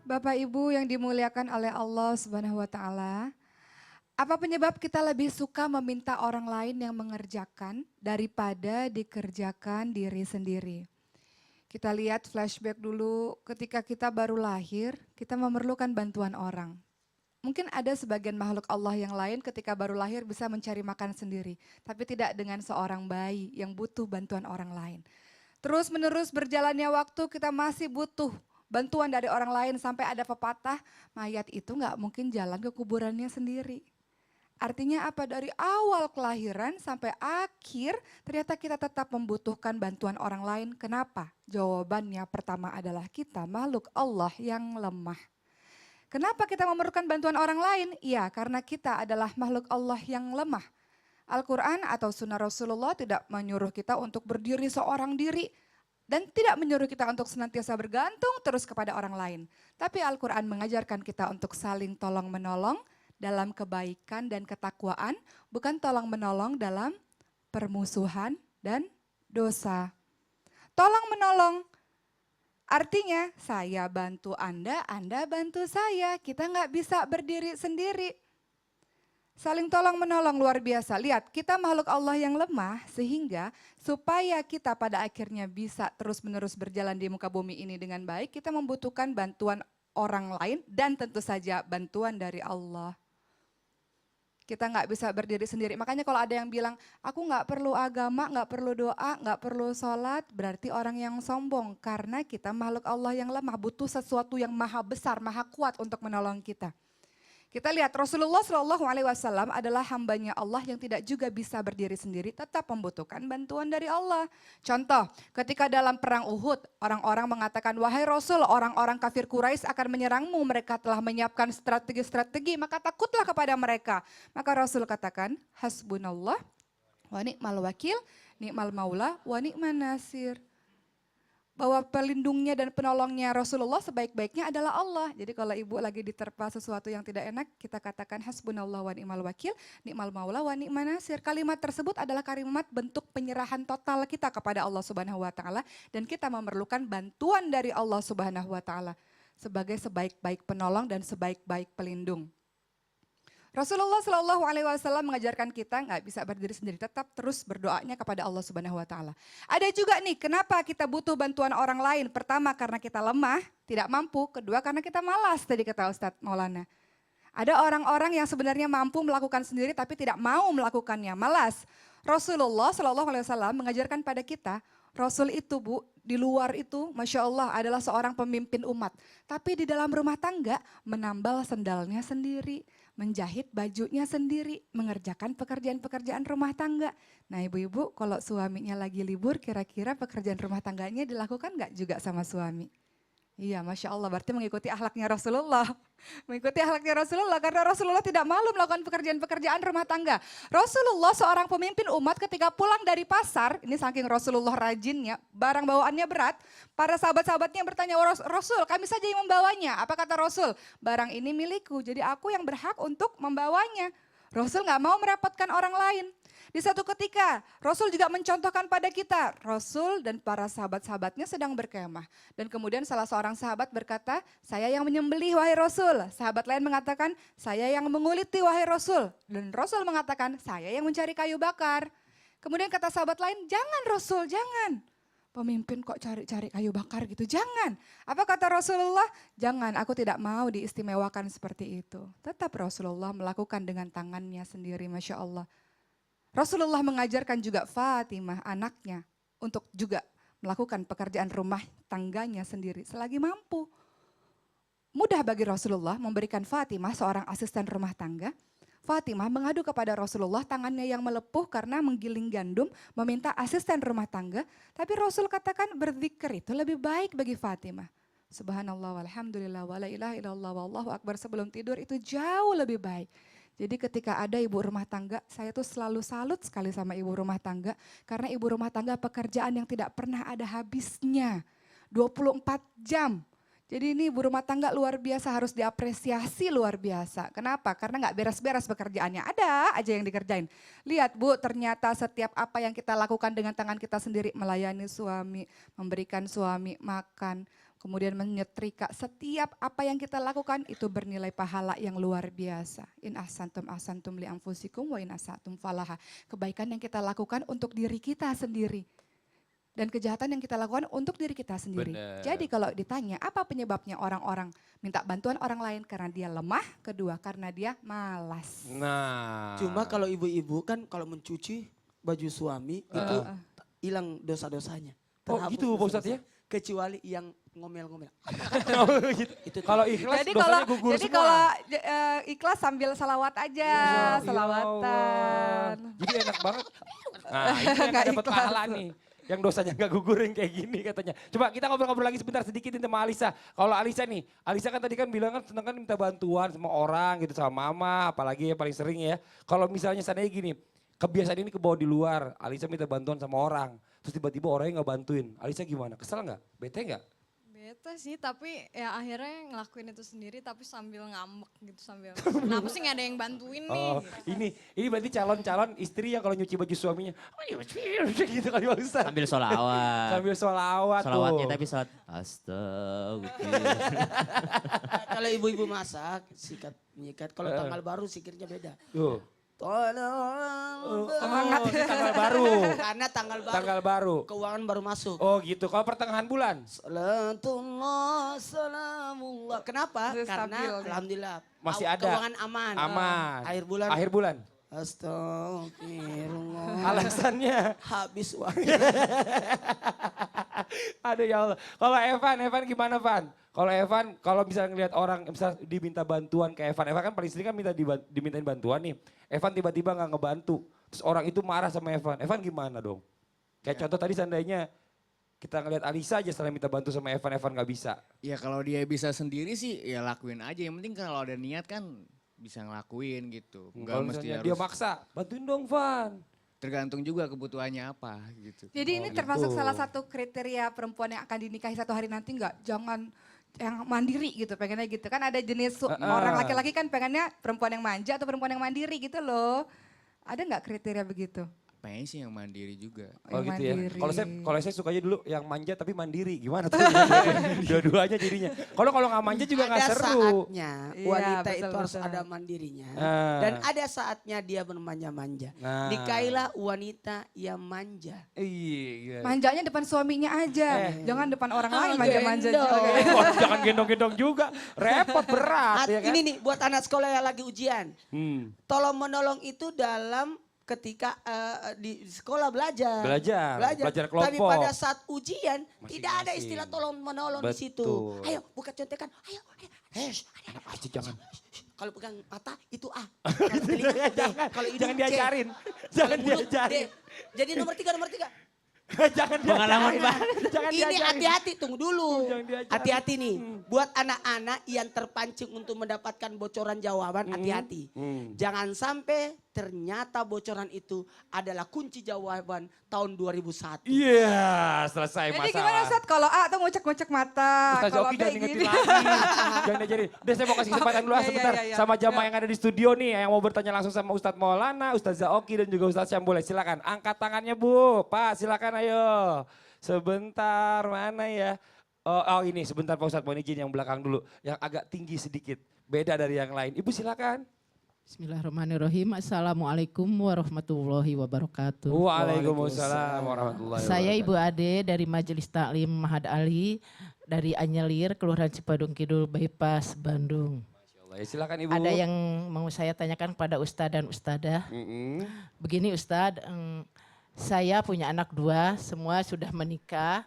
Bapak Ibu yang dimuliakan oleh Allah Subhanahu wa taala, apa penyebab kita lebih suka meminta orang lain yang mengerjakan daripada dikerjakan diri sendiri? Kita lihat flashback dulu ketika kita baru lahir, kita memerlukan bantuan orang. Mungkin ada sebagian makhluk Allah yang lain ketika baru lahir bisa mencari makan sendiri, tapi tidak dengan seorang bayi yang butuh bantuan orang lain. Terus menerus berjalannya waktu kita masih butuh bantuan dari orang lain sampai ada pepatah, mayat itu nggak mungkin jalan ke kuburannya sendiri. Artinya apa? Dari awal kelahiran sampai akhir ternyata kita tetap membutuhkan bantuan orang lain. Kenapa? Jawabannya pertama adalah kita makhluk Allah yang lemah. Kenapa kita memerlukan bantuan orang lain? Iya, karena kita adalah makhluk Allah yang lemah. Al-Quran atau sunnah Rasulullah tidak menyuruh kita untuk berdiri seorang diri dan tidak menyuruh kita untuk senantiasa bergantung terus kepada orang lain. Tapi Al-Quran mengajarkan kita untuk saling tolong menolong dalam kebaikan dan ketakwaan, bukan tolong menolong dalam permusuhan dan dosa. Tolong menolong artinya saya bantu Anda bantu saya. Kita nggak bisa berdiri sendiri. Saling tolong menolong luar biasa. Lihat, kita makhluk Allah yang lemah sehingga supaya kita pada akhirnya bisa terus-menerus berjalan di muka bumi ini dengan baik, kita membutuhkan bantuan orang lain dan tentu saja bantuan dari Allah. Kita nggak bisa berdiri sendiri. Makanya kalau ada yang bilang, aku nggak perlu agama, nggak perlu doa, nggak perlu sholat, berarti orang yang sombong. Karena kita makhluk Allah yang lemah, butuh sesuatu yang maha besar, maha kuat untuk menolong kita. Kita lihat Rasulullah SAW adalah hambanya Allah yang tidak juga bisa berdiri sendiri, tetap membutuhkan bantuan dari Allah. Contoh, ketika dalam perang Uhud, orang-orang mengatakan, wahai Rasul, orang-orang kafir Quraisy akan menyerangmu, mereka telah menyiapkan strategi-strategi, maka takutlah kepada mereka. Maka Rasul katakan, hasbunallah wa ni'mal wakil, ni'mal maula wa ni'man nasir. Bahwa pelindungnya dan penolongnya Rasulullah sebaik-baiknya adalah Allah. Jadi kalau ibu lagi diterpa sesuatu yang tidak enak, kita katakan hasbunallah wa ni'mal wakil, ni'mal maula wa ni'man nasir. Kalimat tersebut adalah kalimat bentuk penyerahan total kita kepada Allah Subhanahu wa taala dan kita memerlukan bantuan dari Allah Subhanahu wa taala sebagai sebaik-baik penolong dan sebaik-baik pelindung. Rasulullah Shallallahu Alaihi Wasallam mengajarkan kita nggak bisa berdiri sendiri, tetap terus berdoanya kepada Allah Subhanahu Wa Taala. Ada juga nih, kenapa kita butuh bantuan orang lain? Pertama karena kita lemah, tidak mampu. Kedua karena kita malas, tadi kata Ustadz Maulana. Ada orang-orang yang sebenarnya mampu melakukan sendiri tapi tidak mau melakukannya, malas. Rasulullah Shallallahu Alaihi Wasallam mengajarkan pada kita, Rasul itu Bu, di luar itu Masya Allah adalah seorang pemimpin umat. Tapi di dalam rumah tangga menambal sendalnya sendiri, menjahit bajunya sendiri, mengerjakan pekerjaan-pekerjaan rumah tangga. Nah ibu-ibu kalau suaminya lagi libur kira-kira pekerjaan rumah tangganya dilakukan nggak juga sama suami? Iya, Masya Allah, berarti mengikuti akhlaknya Rasulullah. Mengikuti akhlaknya Rasulullah, karena Rasulullah tidak malu melakukan pekerjaan-pekerjaan rumah tangga. Rasulullah seorang pemimpin umat ketika pulang dari pasar, ini saking Rasulullah rajinnya, barang bawaannya berat, para sahabat-sahabatnya bertanya, Rasul kami saja yang membawanya. Apa kata Rasul? Barang ini milikku, jadi aku yang berhak untuk membawanya. Rasul nggak mau merepotkan orang lain. Di satu ketika Rasul juga mencontohkan pada kita, Rasul dan para sahabat-sahabatnya sedang berkemah. Dan kemudian salah seorang sahabat berkata, saya yang menyembelih wahai Rasul. Sahabat lain mengatakan, saya yang menguliti wahai Rasul. Dan Rasul mengatakan, saya yang mencari kayu bakar. Kemudian kata sahabat lain, jangan Rasul, jangan. Pemimpin kok cari-cari kayu bakar gitu, jangan. Apa kata Rasulullah? Jangan, aku tidak mau diistimewakan seperti itu. Tetap Rasulullah melakukan dengan tangannya sendiri, Masya Allah. Rasulullah mengajarkan juga Fatimah anaknya untuk juga melakukan pekerjaan rumah tangganya sendiri selagi mampu. Mudah bagi Rasulullah memberikan Fatimah seorang asisten rumah tangga. Fatimah mengadu kepada Rasulullah tangannya yang melepuh karena menggiling gandum, meminta asisten rumah tangga. Tapi Rasul katakan berzikir itu lebih baik bagi Fatimah. Subhanallah walhamdulillah wa la ilaha illallah wallahu akbar sebelum tidur itu jauh lebih baik. Jadi ketika ada ibu rumah tangga, saya tuh selalu salut sekali sama ibu rumah tangga. Karena ibu rumah tangga pekerjaan yang tidak pernah ada habisnya. 24 jam. Jadi ini ibu rumah tangga luar biasa, harus diapresiasi luar biasa. Kenapa? Karena nggak beres-beres pekerjaannya, ada aja yang dikerjain. Lihat Bu, ternyata setiap apa yang kita lakukan dengan tangan kita sendiri, melayani suami, memberikan suami makan, kemudian menyetrika setiap apa yang kita lakukan itu bernilai pahala yang luar biasa. In ahsantum li anfusikum wa in asatum falaha. Kebaikan yang kita lakukan untuk diri kita sendiri. Dan kejahatan yang kita lakukan untuk diri kita sendiri. Bener. Jadi kalau ditanya apa penyebabnya orang-orang minta bantuan orang lain karena dia lemah, kedua karena dia malas. Nah. Cuma kalau ibu-ibu kan kalau mencuci baju suami itu hilang dosa-dosanya. Oh Terhapus gitu Pak Ustadz ya? dosa-dosa. Kecuali yang ngomel-ngomel. Oh, gitu. Itu Kalau ikhlas Jadi dosanya kalau gugur jadi semua. kalau ikhlas sambil salawat aja, Ya salawatan. Allah. Jadi enak banget. Nah ini yang Nggak dapat ikhlas. pahala nih. Yang dosanya nggak gugur yang kayak gini katanya. Coba kita ngobrol-ngobrol lagi sebentar sedikit sama Alisa. Kalau Alisa nih, Alisa kan tadi kan bilang kan seneng kan minta bantuan sama orang gitu, sama mama, apalagi yang paling sering ya. Kalau misalnya seandainya gini, kebiasaan ini kebawa di luar, Alisa minta bantuan sama orang, terus tiba-tiba orangnya nggak bantuin. Alisa gimana? Kesel nggak? Bete nggak? Bete sih, tapi ya akhirnya ngelakuin itu sendiri tapi sambil ngambek gitu, sambil kenapa sih gak ada yang bantuin nih? Oh, Gitu. ini berarti calon-calon istri yang kalau nyuci baju suaminya, oh iya gitu kali Pak Ustadz. Sambil sholawat. Sambil sholawat Sholawatnya tuh. tapi sholat astagfirullah. Kalau ibu-ibu masak, sikat menyikat. Kalau tanggal baru sikirnya beda. Tuh. Semangat. Ini tanggal baru. Karena tanggal baru. Tanggal baru. Keuangan baru masuk. Oh gitu, kalau pertengahan bulan? Salatullah, salamullah. Kenapa? Masih Karena stabil nih. alhamdulillah. Masih ada. Keuangan aman. Aman. Akhir bulan. Akhir bulan. Astagfirullah. Alasannya? Habis uang. Aduh ya Allah. Kalau Evan gimana Van? Kalau Evan, kalau misalnya ngelihat orang, misalnya diminta bantuan ke Evan kan paling sering kan dimintain bantuan nih. Evan tiba-tiba nggak ngebantu. Terus orang itu marah sama Evan gimana dong? Kayak contoh tadi seandainya kita ngelihat Alisa aja setelah minta bantu sama Evan nggak bisa. Ya kalau dia bisa sendiri sih ya lakuin aja. Yang penting kalau ada niat kan bisa ngelakuin gitu. Enggak Kalau mesti misalnya harus dia maksa, bantuin dong Van. tergantung juga kebutuhannya apa gitu. Jadi ini gitu. termasuk salah satu kriteria perempuan yang akan dinikahi satu hari nanti nggak? Jangan yang mandiri gitu, pengennya gitu. Kan ada jenis orang laki-laki kan pengennya perempuan yang manja atau perempuan yang mandiri gitu loh. Ada nggak kriteria begitu? Pengen sih yang mandiri juga. Oh Yang gitu ya. mandiri. Kalau saya sukanya dulu yang manja tapi mandiri. Gimana tuh? Dua-duanya jadinya. Kalau nggak manja juga nggak Ada seru. saatnya Iya, wanita betul, itu harus betul. ada mandirinya. Ah. Dan ada saatnya dia bermanja-manja. Nah. Nikailah wanita yang manja. Iya. Manjanya depan suaminya aja, jangan depan orang lain manja-manja gendong. juga. Waduh, jangan gendong-gendong juga. Repot berat ya kan. Ini nih buat anak sekolah yang lagi ujian. Hmm. Tolong menolong itu dalam ketika di sekolah belajar. Belajar kelompok. Tapi pada saat ujian tidak ada Masing-masing. istilah tolong menolong di situ. Betul. Ayo buka contekan. Ayo. Shh, Anak kecil jangan. Kalau pegang mata itu A. Kalau telinga D. Kalau hidung Jangan C. diajarin. Kalau Jangan mulut D. diajarin. Jadi nomor 3. Jangan Pengalaman diajarin. banget. Jangan Ini diajarin. hati-hati, tunggu dulu. Jangan diajarin. Hati-hati nih. Buat anak-anak yang terpancing untuk mendapatkan bocoran jawaban, hati-hati. Jangan sampai ternyata bocoran itu adalah kunci jawaban tahun 2001. Iya, selesai Jadi masalah. gimana Ustaz kalau A tuh ngucek-ngucek mata, Ustaz kalau Zoki B jangan ingetin gini. lagi. Jangan diajarin. Udah saya mau kasih kesempatan dulu Iya, sebentar. iya. Sama jamaah yang ada di studio nih. Yang mau bertanya langsung sama Ustadz Maulana, Ustadz Zaoki dan juga Ustadz Syambole. Silakan angkat tangannya Bu. Pak silakan ayo. Sebentar mana ya. Oh ini sebentar Pak Ustadz, mohon izin yang belakang dulu. Yang agak tinggi sedikit. Beda dari yang lain. Ibu silakan. Bismillahirrahmanirrahim. Assalamualaikum warahmatullahi wabarakatuh. Waalaikumsalam warahmatullahi wabarakatuh. Saya Ibu Ade dari Majelis Taklim Mahad Ali dari Anyelir, Kelurahan Cipadung Kidul, Bypass, Bandung. Ya, silakan Ibu. Ada yang mau saya tanyakan kepada Ustadz dan Ustadzah. Begini Ustadz, saya punya anak 2, semua sudah menikah.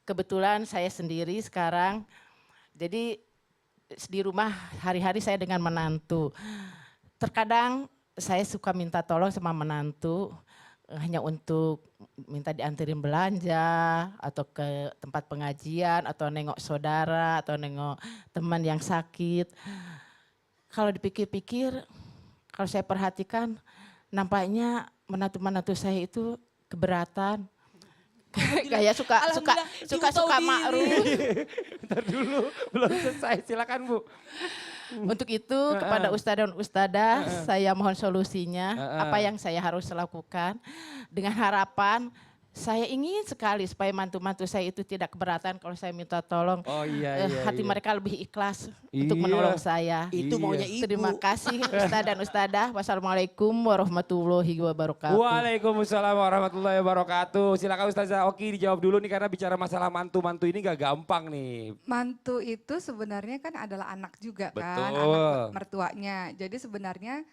Kebetulan saya sendiri sekarang, jadi di rumah hari-hari saya dengan menantu. Terkadang saya suka minta tolong sama menantu hanya untuk minta dianterin belanja atau ke tempat pengajian atau nengok saudara atau nengok teman yang sakit. Kalau dipikir-pikir, kalau saya perhatikan nampaknya menantu-menantu saya itu keberatan. Kayak suka makruf. Bentar dulu, belum selesai. Silakan Bu. Untuk itu kepada Ustadz dan Ustadzah saya mohon solusinya apa yang saya harus lakukan dengan harapan saya ingin sekali supaya mantu-mantu saya itu tidak keberatan kalau saya minta tolong. Oh iya, Hati iya. mereka lebih ikhlas untuk Iya. menolong saya. Itu maunya ibu. Terima kasih Ustaz dan Ustadzah. Wassalamualaikum warahmatullahi wabarakatuh. Waalaikumsalam warahmatullahi wabarakatuh. Silakan Ustazah Oki dijawab dulu nih karena bicara masalah mantu-mantu ini gak gampang nih. Mantu itu sebenarnya kan adalah anak juga kan, Betul. anak mertuanya. Jadi sebenarnya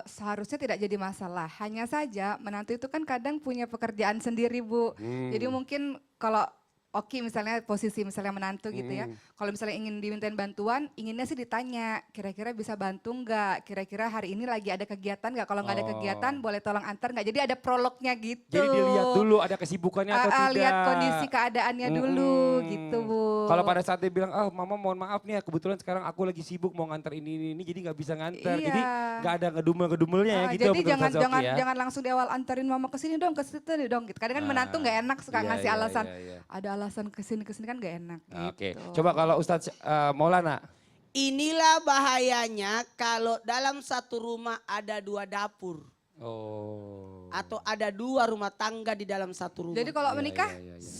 seharusnya tidak jadi masalah. Hanya saja menantu itu kan kadang punya pekerjaan sendiri, Bu. Jadi mungkin kalau Oki misalnya posisi misalnya menantu gitu ya. Kalau misalnya ingin dimintain bantuan, inginnya sih ditanya, kira-kira bisa bantu nggak? Kira-kira hari ini lagi ada kegiatan nggak? Kalau nggak ada kegiatan, boleh tolong antar nggak? Jadi ada prolognya gitu. Jadi dilihat dulu ada kesibukannya atau tidak. Lihat kondisi keadaannya dulu gitu, Bu. Kalau pada saat dia bilang, oh mama mohon maaf nih ya kebetulan sekarang aku lagi sibuk mau nganter ini jadi nggak bisa nganter. Iya. Jadi nggak ada ngedumel-ngedumelnya ya gitu. Jadi menurut Ustazah Oki ya. jangan langsung di awal anterin mama ke sini dong, ke situ dong gitu. Kadang kan menantu nggak enak suka Iya, ngasih iya, alasan. iya. Ada alasan ke sini kan nggak enak gitu. Oke, coba kalau Ustadz Maulana. Inilah bahayanya kalau dalam satu rumah ada 2 dapur. Oh. Atau ada 2 rumah tangga di dalam satu rumah. Jadi kalau menikah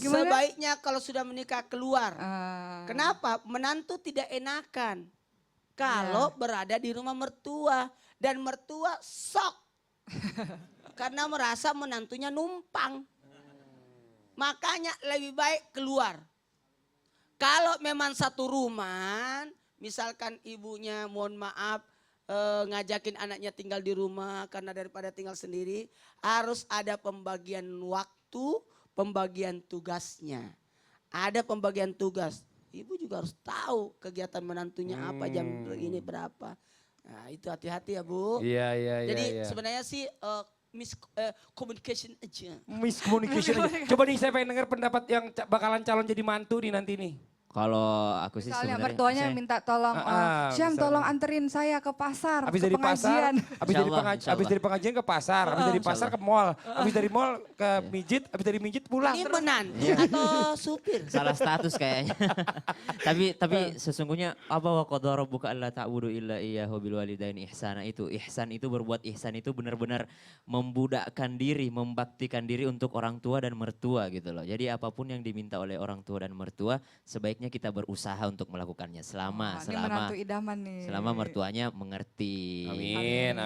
gimana? Sebaiknya kalau sudah menikah keluar. Eh, Kenapa? Menantu tidak enakan kalau berada di rumah mertua. Dan mertua sok. Karena merasa menantunya numpang. Makanya lebih baik keluar. Kalau memang satu rumah, misalkan ibunya mohon maaf ngajakin anaknya tinggal di rumah karena daripada tinggal sendiri, harus ada pembagian waktu, pembagian tugasnya. Ada pembagian tugas. Ibu juga harus tahu kegiatan menantunya apa, jam ini berapa. Nah itu hati-hati ya Bu. Iya, iya, iya. Jadi iya. sebenarnya sih miscommunication aja. Miscommunication aja. Coba nih saya pengen dengar pendapat yang bakalan calon jadi mantu nih nanti nih. Kalau aku sih Misalnya sebenarnya mertuanya saya- minta tolong, Syam misalnya. tolong anterin saya ke pasar, Habis ke dari pasar, pengajian. Insya Allah. dari pengajian ke pasar, habis dari pasar ke mall, habis dari mall ke mijit, habis dari mijit pulang. Ini terus. menantu Iya. atau supir? salah status kayaknya. tapi sesungguhnya apa wa qadara rabbuka alla ta'budu illa iyyahu bil walidaini ihsana itu. Ihsan itu berbuat ihsan itu benar-benar membudakkan diri, membaktikan diri untuk orang tua dan mertua gitu loh. Jadi apapun yang diminta oleh orang tua dan mertua sebaiknya kita berusaha untuk melakukannya Wah, ini menantu idaman nih. selama mertuanya mengerti. Amin.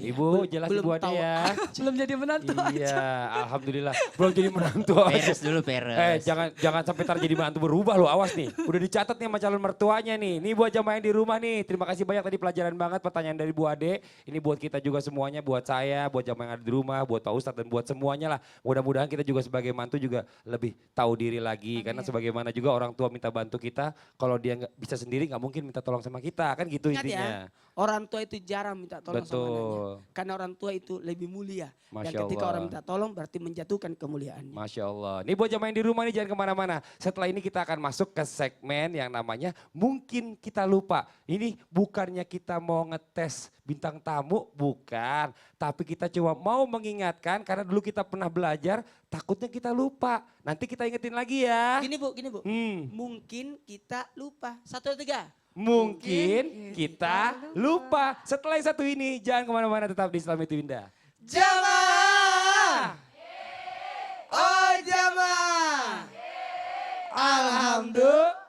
Ibu jelas belum Ibu Ade tahu ya. Belum jadi menantu Iya, alhamdulillah. Belum jadi menantu aja. Peres dulu peres. Jangan sampai ntar jadi menantu berubah loh, awas nih. Udah dicatat nih sama calon mertuanya nih. Nih buat jamaah yang di rumah nih. Terima kasih banyak tadi pelajaran banget pertanyaan dari Bu Ade. Ini buat kita juga semuanya, buat saya, buat jamaah yang ada di rumah, buat Pak Ustadz dan buat semuanya lah. Mudah-mudahan kita juga sebagai mantu juga lebih tahu diri lagi. Karena sebagaimana juga orang tua minta bantu kita, kalau dia nggak bisa sendiri nggak mungkin minta tolong sama kita, kan gitu Ingat intinya. ya, orang tua itu jarang minta tolong sama anaknya. Betul. Karena orang tua itu lebih mulia. Masya Dan ketika Allah. orang minta tolong berarti menjatuhkan kemuliaannya. Masya Allah. Nih buat jamaah yang di rumah nih jangan kemana-mana. Setelah ini kita akan masuk ke segmen yang namanya Mungkin Kita Lupa. Ini bukannya kita mau ngetes bintang tamu, bukan. Tapi kita cuma mau mengingatkan karena dulu kita pernah belajar, takutnya kita lupa. Nanti kita ingetin lagi ya. Gini Bu. Hmm. Mungkin kita lupa. 1, 2, 3. Mungkin kita lupa. Setelah yang satu ini jangan kemana-mana, tetap di Islam Itu Indah. Jamaah. Oh jamaah. Alhamdulillah.